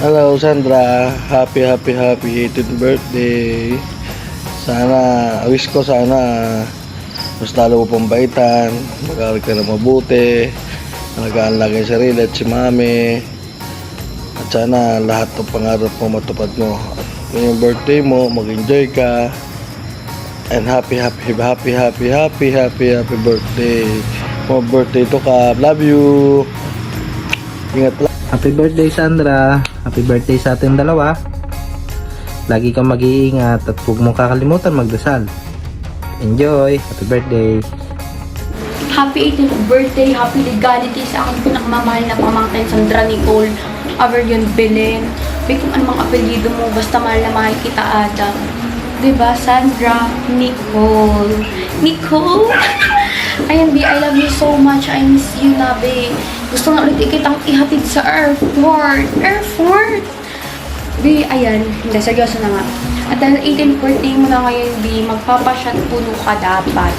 Hello Sandra, happy 18th birthday. Wish ko sana mas lalo mo pang baitan, mag-aaral ka na mabuti, alagaan lagi yung sarili at si mami. At sana lahat ng pangarap mo matupad mo. At yung birthday mo, mag-enjoy ka. And happy birthday. More birthday to ka. Love you. Ingat lang. Happy birthday Sandra. Happy birthday sa ating dalawa. Lagi kang mag-iingat at huwag mong kakalimutan magdasal. Enjoy. Happy birthday. Happy 18th birthday, happy legality sa aking pinakamamahal na pamangkin, Sandra Nicole Averion Belen. May kung anumang apelyido mo, basta mahal na mahal kita, Adam. Diba, Sandra Nicole? Nicole? Ayan, B, I love you so much. I miss you na, B. Gusto nga ulit ikitang ihatid sa airport. Airport! B, ayan. Hindi, seryoso na nga. At dahil 18th birthday mo na ngayon, B, magpapashot puno ka dapat.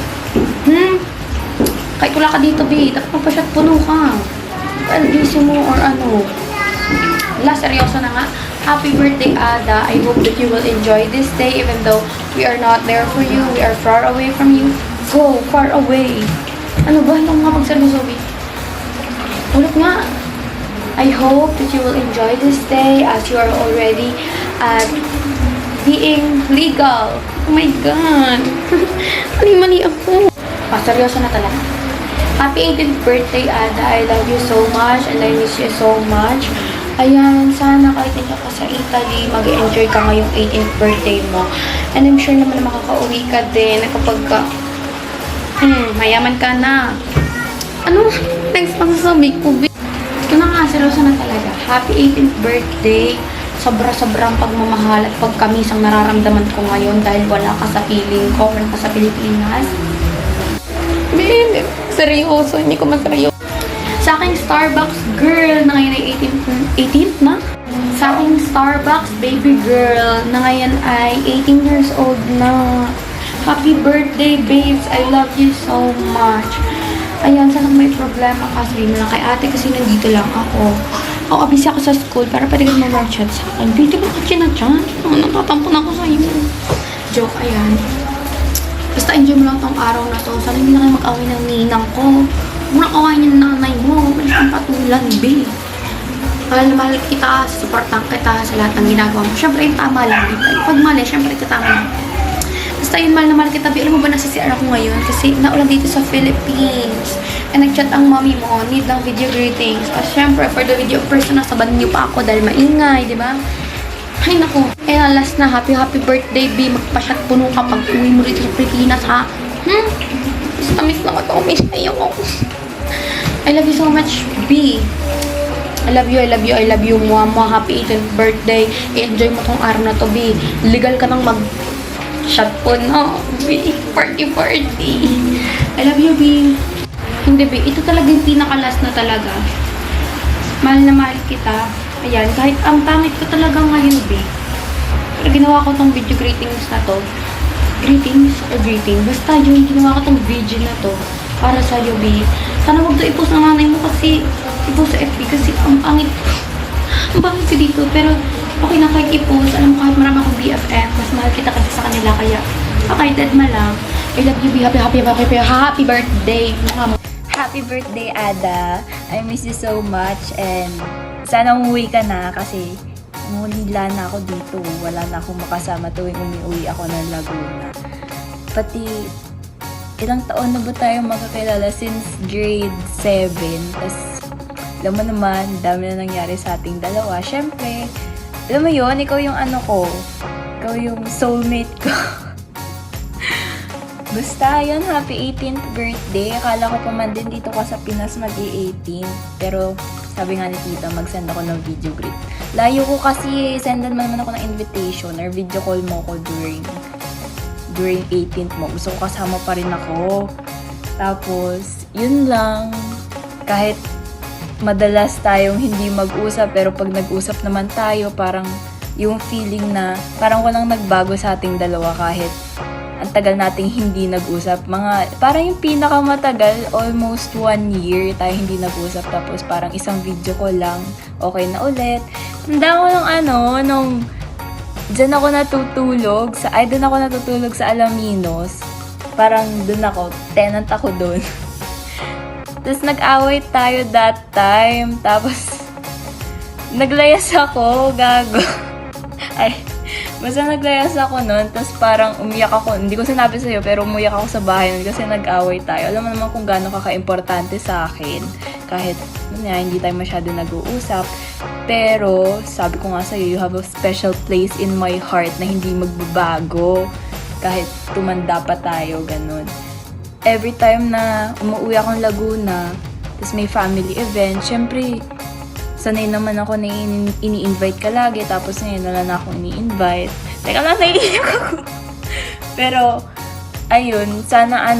Kahit wala ka dito, B, dapat magpashot puno ka. Busy mo or ano. Wala, seryoso na nga. Happy birthday, Ada. I hope that you will enjoy this day even though we are not there for you. We are far away from you. Go far away. Ano ba? Hindi ko nga pagseryoso, B. Ulit nga. I hope that you will enjoy this day as you are already at being legal. Oh my God. Mali ako. Seryoso na talaga. Happy 18th birthday, Ada. I love you so much and I miss you so much. Ayan, sana kahit hindi ka sa Italy, mag-enjoy ka ngayong 18th birthday mo. And I'm sure naman na makakauwi ka din kapag ka, mayaman ka na. Ano? Next pang sasabi ko, B. Ito na nga, seryoso na talaga. Happy 18th birthday. Sobra-sobrang pagmamahal at pagkamisang nararamdaman ko ngayon dahil wala ka sa piling ko, wala ka sa Pilipinas. Babe, seryoso, hindi ko maseryoso. Sa aking Starbucks girl na ngayon ay 18th na? Sa aking Starbucks baby girl na ngayon ay 18 years old na. Happy birthday, babes. I love you so much. Ayan, sana may problema ka, sabihin mo lang kay ate kasi nandito lang ako. Ako, busy ako sa school para pwede ka mag-chat sa akin. Hindi ko chinachat. Natatampo na ako sa iyo. Joke, ayan. Basta enjoy mo lang tong araw na to. Sana hindi na kayo mag-away ng ninang ko. Muna kawain yung nanay mo. Malis kang patulan, B. Mahal na mahal kita, supportan kita sa lahat ng ginagawa mo. Siyempre, yung tama lang. Pag mali, siyempre, tama lang. Basta yun, mahal na mahal kita, B. Alam mo ba, nasa-CR ako ngayon? Kasi naulan dito sa Philippines. And nag-chat ang mommy mo, need ng video greetings. At siyempre, for the video person, nasa banyo pa ako dahil maingay, di ba? Ay, naku. Eh, last na, happy birthday, B. Magpasyat puno ka pag uwi mo rito sa Pilipinas, ha? Miss na ako. Miss na ako. I love you so much, B. I love you, Mwa. Happy 18th birthday. I-enjoy mo tong araw na to, B. Legal ka nang mag-shot po, no? B, party. I love you, B. Hindi, B. Ito talaga yung pinaka-last na talaga. Mahal na mahal kita. Ayan, kahit ang pangit ko talaga ngayon, B. Pero ginawa ko tong video greetings na to. Greetings or greeting. Basta yun, ginawa ko tong video na to para sa'yo, B. Sana huwag to i-post ng nanay mo kasi i-post sa FB kasi ang pangit. Ang pangit ko dito. Pero okay na kahit i-post. Alam mo, kahit marami akong BFF, mas mahal kita kasi sa kanila. Kaya, dead ma lang. I love you, B. Happy birthday. Happy birthday, Ada. I miss you so much and sana umuwi ka na kasi ngunila na ako dito. Wala na akong makasama tuwing umuwi ako ng Laguna. Pati ilang taon na ba tayo magkakilala since grade 7. Tapos alam mo naman, dami na nangyari sa ating dalawa. Siyempre, alam mo yun, ikaw yung ano ko. Ikaw yung soulmate ko. Basta yun, happy 18th birthday. Akala ko pa man din dito ka sa Pinas mag-18. Pero sabi nga ni tita, mag-send ako ng video greet. Layo ko kasi, sendan man ako ng invitation or video call mo ko during 18th mo. Gusto ko kasama pa rin ako. Tapos, yun lang. Kahit madalas tayong hindi mag-usap, pero pag nag-usap naman tayo, parang yung feeling na parang walang nagbago sa ating dalawa kahit ang tagal nating hindi nag-usap. Parang yung pinakamatagal, almost 1 year tayo hindi nag-usap. Tapos parang isang video call lang, okay na ulit. Handa ako nung dyan ako natutulog sa Alaminos. Parang dun ako, tenant ako dun. Tapos nag-away tayo that time. Tapos, naglayas ako, gago. Ay, basta naglayas ako nun. Tapos parang umiyak ako. Hindi ko sinabi sa'yo, pero umiyak ako sa bahay nun kasi nag-away tayo. Alam mo naman kung gaano kaka-importante sa akin. Kahit, hindi tayo masyado nag-uusap. Pero, sabi ko nga sa'yo, you have a special place in my heart na hindi magbabago. Kahit tumanda pa tayo, ganun. Every time na umuwi akong Laguna, tapos may family event, syempre, sanay naman ako na ini-invite ka lagi, tapos ngayon wala na akong ini-invite. Teka lang, naiiyak ako. Pero, ayun, sana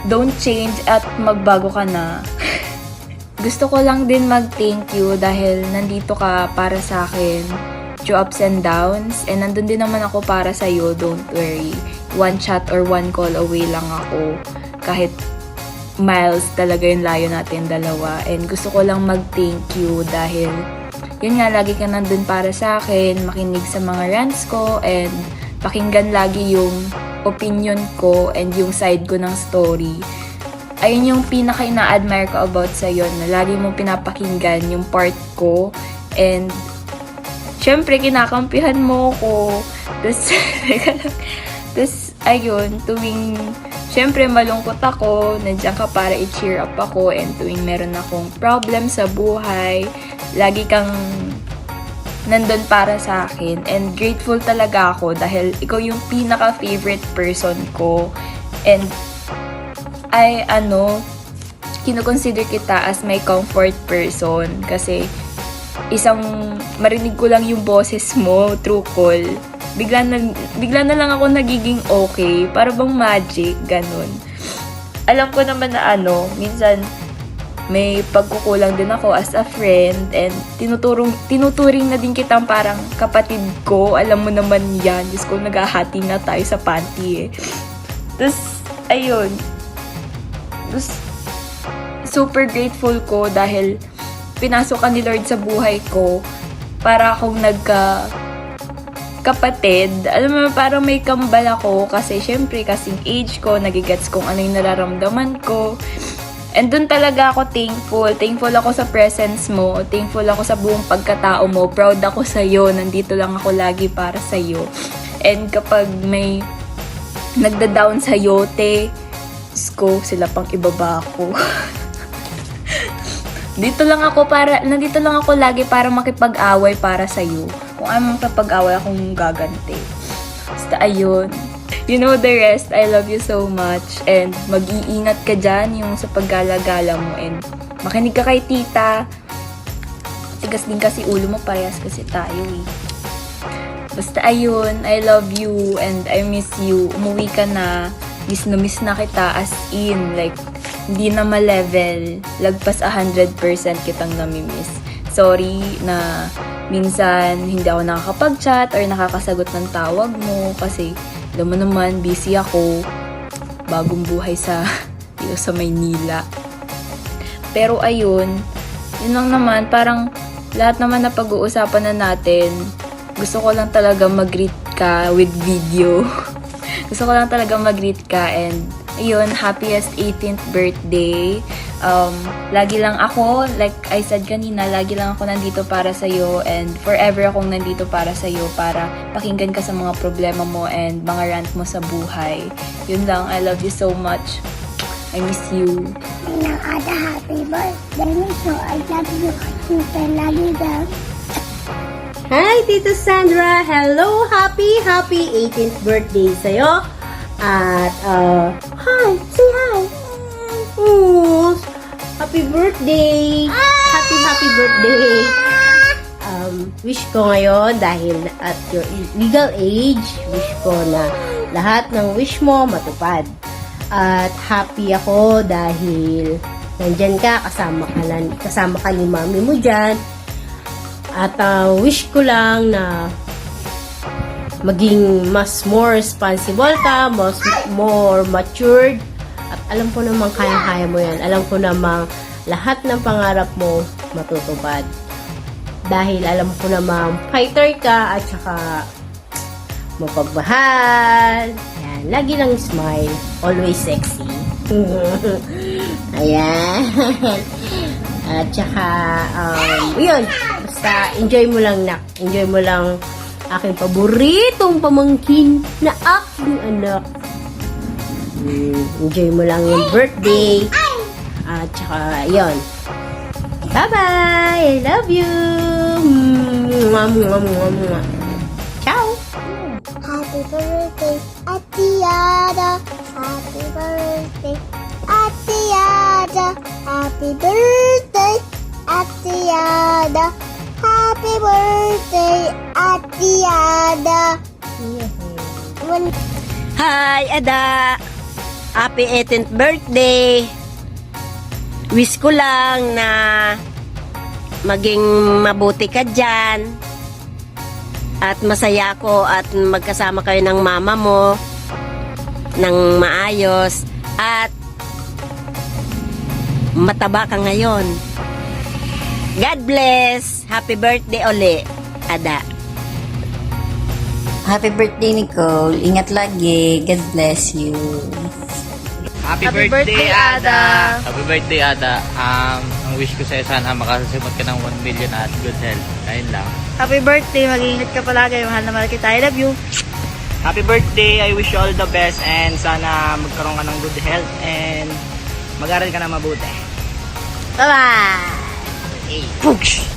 don't change at magbago ka na. Gusto ko lang din mag-thank you dahil nandito ka para sa akin through ups and downs. And nandun din naman ako para sa'yo, don't worry. One chat or one call away lang ako. Kahit miles talaga yung layo natin dalawa. And gusto ko lang mag-thank you dahil yun nga, lagi ka nandun para sa akin, makinig sa mga rants ko, and pakinggan lagi yung opinion ko and yung side ko ng story. Ayun yung pinaka-ina-admire ko about sa'yo, na lagi mong pinapakinggan yung part ko. And, syempre, kinakampihan mo ko. Tapos, ayun, syempre, malungkot ako. Nandiyan ka para i-cheer up ako. And tuwing meron akong problem sa buhay, lagi kang nandun para sa akin. And grateful talaga ako dahil ikaw yung pinaka-favorite person ko. And, kino-consider kita as my comfort person kasi marinig ko lang yung boses mo through call. Bigla na lang ako nagiging okay, para bang magic, ganun. Alam ko naman na minsan may pagkukulang din ako as a friend, and tinuturing na din kitang parang kapatid ko. Alam mo naman yan, Diyos ko, naghahati na tayo sa panty eh. Tapos, ayun, super grateful ko dahil pinasok ka ni Lord sa buhay ko para akong kapatid. Alam mo, parang may kambal ako kasi syempre kasing age ko, nagigets kung ano yung nararamdaman ko. And dun talaga ako thankful. Thankful ako sa presence mo. Thankful ako sa buong pagkatao mo. Proud ako sa'yo. Nandito lang ako lagi para sa'yo. And kapag may nagda-down sa'yo, ko, sila pang ibaba ko. Nandito lang ako lagi para makipag-away para sa'yo. Kung ano makipag-away akong gaganti. Basta ayun. You know the rest. I love you so much. And mag-iingat ka dyan yung sa paggala-gala mo. And makinig ka kay tita. Tigas din kasi ulo mo, parehas kasi tayo eh. Basta ayun, I love you and I miss you. Umuwi ka na. Miss na kita as in, like, hindi na ma-level. Lagpas 100% kitang namimiss. Sorry na minsan hindi ako nakakapag-chat or nakakasagot ng tawag mo kasi alam mo naman, busy ako. Bagong buhay dito sa Maynila. Pero ayun, yun lang naman, parang lahat naman na pag-uusapan na natin, gusto ko lang talaga mag-greet ka with video. Gusto ko lang talaga mag-greet ka and ayun, happiest 18th birthday. Lagi lang ako, like I said kanina, lagi lang ako nandito para sa'yo and forever akong nandito para sa'yo para pakinggan ka sa mga problema mo and mga rant mo sa buhay. Yun lang, I love you so much. I miss you. Ada happy birthday mo, so I love you. Super lagi daw. Hi, Tita Sandra! Hello! Happy 18th birthday sa'yo! At, hi! Say hi! Oh, happy birthday! Happy birthday! Wish ko ngayon, dahil at your legal age, wish ko na lahat ng wish mo matupad. At happy ako dahil nandyan ka, kasama ka ni mami mo dyan. At wish ko lang na maging more responsible ka, more matured. At alam ko namang kaya-kaya mo yan. Alam ko namang lahat ng pangarap mo matutupad. Dahil alam ko naman, fighter ka at saka mapagmahal. Ayan, lagi lang smile. Always sexy. Ayan. At saka, yun. Basta, enjoy mo lang, nak. Enjoy mo lang aking paboritong pamangkin na aking anak. Enjoy mo lang yung birthday. At saka, yun. Bye-bye! I love you! Mwah, mwah, mwah, mwah. Ciao! Happy birthday, Atiada. Happy birthday, Atiada. Happy birthday, Atiada. Happy birthday, Atiada. Hi, Ada! Happy 18th birthday! Wish ko lang na maging mabuti ka dyan at masaya ko at magkasama kayo ng mama mo ng maayos at mataba ka ngayon. God bless! Happy birthday uli, Ada. Happy birthday, Nicole. Ingat lagi. God bless you. Happy birthday, Ada! Happy birthday, Ada. Ang wish ko sa'yo sana makasasimot ka ng 1 million at good health. Ayun lang. Happy birthday, mag-iingat ka palagi. Mahal na mahal kita. I love you. Happy birthday. I wish you all the best and sana magkaroon ka ng good health and mag-aral ka na mabuti. Bye-bye! Push!